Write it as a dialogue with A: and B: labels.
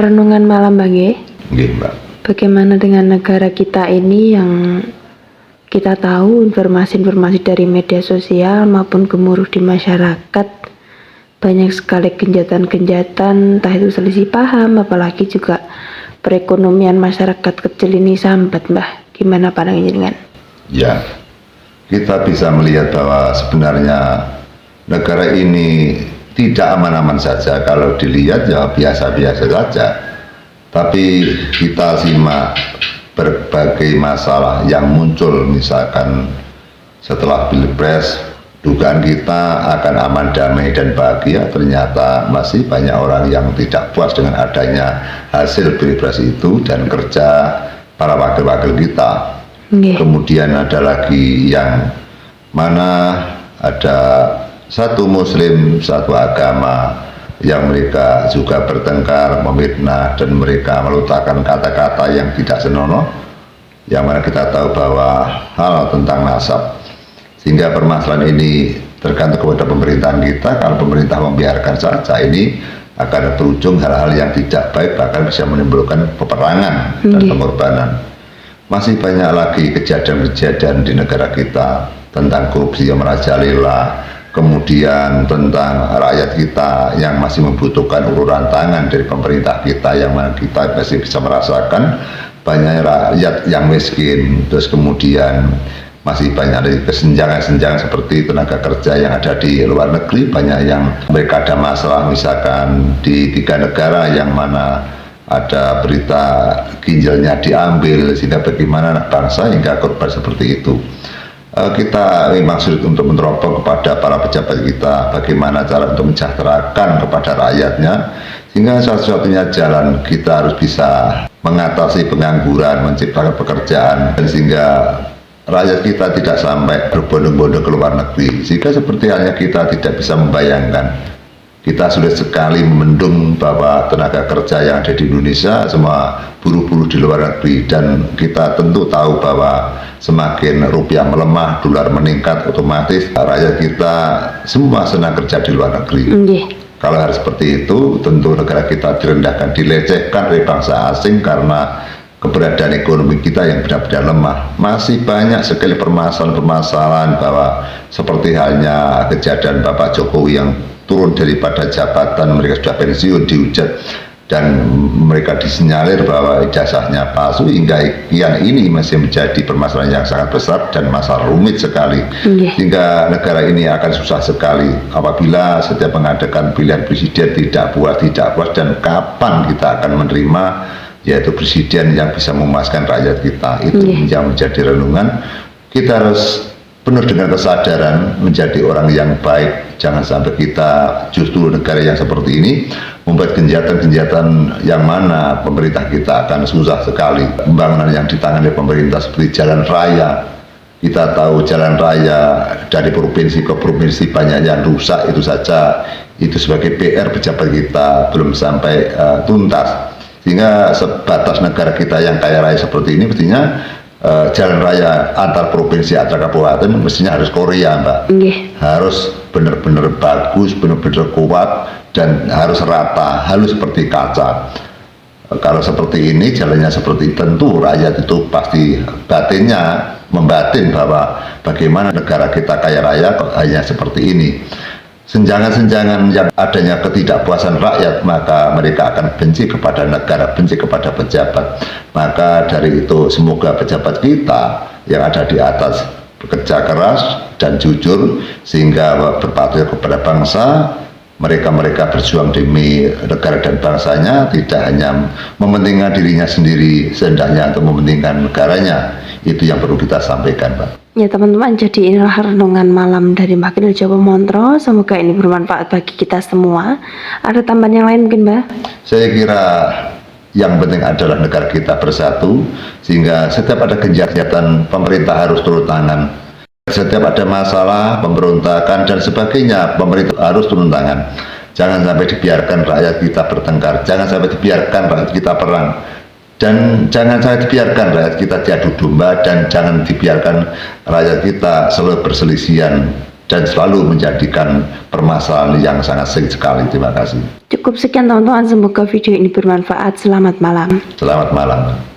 A: Renungan malam Bang Ye.
B: Nggih, Mbak.
A: Bagaimana dengan negara kita ini yang kita tahu informasi-informasi dari media sosial maupun gemuruh di masyarakat, banyak sekali genjatan-genjatan, entah itu selisih paham, apalagi juga perekonomian masyarakat kecil ini sambat, Mbah. Gimana pandangan jenengan?
B: Ya, kita bisa melihat bahwa sebenarnya negara ini tidak aman-aman saja. Kalau dilihat ya biasa-biasa saja. Tapi kita simak berbagai masalah yang muncul, misalkan setelah Pilpres, dugaan kita akan aman, damai, dan bahagia. Ternyata masih banyak orang yang tidak puas dengan adanya hasil Pilpres itu dan kerja para wakil-wakil kita. Kemudian ada lagi yang mana ada satu muslim, satu agama yang mereka juga bertengkar, memfitnah, dan mereka melontarkan kata-kata yang tidak senonoh, yang mana kita tahu bahwa hal tentang nasab. Sehingga permasalahan ini tergantung kepada pemerintahan kita. Kalau pemerintah membiarkan saja, ini akan berujung hal-hal yang tidak baik, bahkan bisa menimbulkan peperangan dan pengorbanan. Masih banyak lagi kejadian-kejadian di negara kita tentang korupsi yang merajalela, kemudian tentang rakyat kita yang masih membutuhkan uluran tangan dari pemerintah kita, yang mana kita masih bisa merasakan banyak rakyat yang miskin. Terus kemudian masih banyak dari kesenjangan-senjangan seperti tenaga kerja yang ada di luar negeri, banyak yang mereka ada masalah, misalkan di 3 negara yang mana ada berita ginjalnya diambil, sehingga bagaimana anak bangsa hingga korban seperti itu. Kita memang sulit untuk meneropong kepada para pejabat kita bagaimana cara untuk mensejahterakan kepada rakyatnya, sehingga satu-satunya jalan kita harus bisa mengatasi pengangguran, menciptakan pekerjaan, dan sehingga rakyat kita tidak sampai berbondong-bondong ke luar negeri. Sehingga seperti halnya kita tidak bisa membayangkan, kita sulit sekali memendung bahwa tenaga kerja yang ada di Indonesia semua buruh-buruh di luar negeri, dan kita tentu tahu bahwa semakin rupiah melemah, dolar meningkat, otomatis rakyat kita semua senang kerja di luar negeri. Kalau harus seperti itu, tentu negara kita direndahkan, dilecehkan oleh bangsa asing karena keberadaan ekonomi kita yang benar-benar lemah. Masih banyak sekali permasalahan-permasalahan, bahwa seperti halnya kejadian Bapak Jokowi yang turun daripada jabatan, mereka sudah pensiun, dihujat, dan mereka disinyalir bahwa ijazahnya palsu, hingga kian ini masih menjadi permasalahan yang sangat besar dan masalah rumit sekali. Sehingga negara ini akan susah sekali apabila setiap mengadakan pilihan presiden tidak puas, dan kapan kita akan menerima yaitu presiden yang bisa memuaskan rakyat kita. Itu yang menjadi renungan. Kita harus penuh dengan kesadaran menjadi orang yang baik. Jangan sampai kita justru negara yang seperti ini membuat genjatan-genjatan yang mana pemerintah kita akan susah sekali. Pembangunan yang ditangani pemerintah seperti jalan raya, kita tahu jalan raya dari provinsi ke provinsi banyak yang rusak, itu saja itu sebagai PR pejabat kita belum sampai tuntas. Sehingga sebatas negara kita yang kaya raya seperti ini, mestinya jalan raya antar provinsi, antar kabupaten mestinya harus Korea, Mbak. Harus benar-benar bagus, benar-benar kuat, dan harus rata, halus seperti kaca. Kalau seperti ini, jalannya seperti, tentu rakyat itu pasti batinnya membatin bahwa bagaimana negara kita kaya raya kok hanya seperti ini. Senjangan-senjangan yang adanya ketidakpuasan rakyat, maka mereka akan benci kepada negara, benci kepada pejabat. Maka dari itu semoga pejabat kita yang ada di atas bekerja keras dan jujur, sehingga berpatuh kepada bangsa. Mereka berjuang demi negara dan bangsanya, tidak hanya mementingkan dirinya sendiri, sehendaknya untuk mementingkan negaranya. Itu yang perlu kita sampaikan, Pak.
A: Ya teman-teman, jadi inilah renungan malam dari Mbah Kinil Jawa Montro. Semoga ini bermanfaat bagi kita semua. Ada tambahan yang lain mungkin, Mbah?
B: Saya kira yang penting adalah negara kita bersatu, sehingga setiap ada kejahatan pemerintah harus turun tangan. Setiap ada masalah, pemberontakan dan sebagainya, pemerintah harus turun tangan. Jangan sampai dibiarkan rakyat kita bertengkar, jangan sampai dibiarkan rakyat kita perang, dan jangan sampai dibiarkan rakyat kita diadu domba, dan jangan dibiarkan rakyat kita selalu berselisihan dan selalu menjadikan permasalahan yang sangat sengit sekali. Terima kasih.
A: Cukup sekian teman-teman, semoga video ini bermanfaat. Selamat malam.
B: Selamat malam.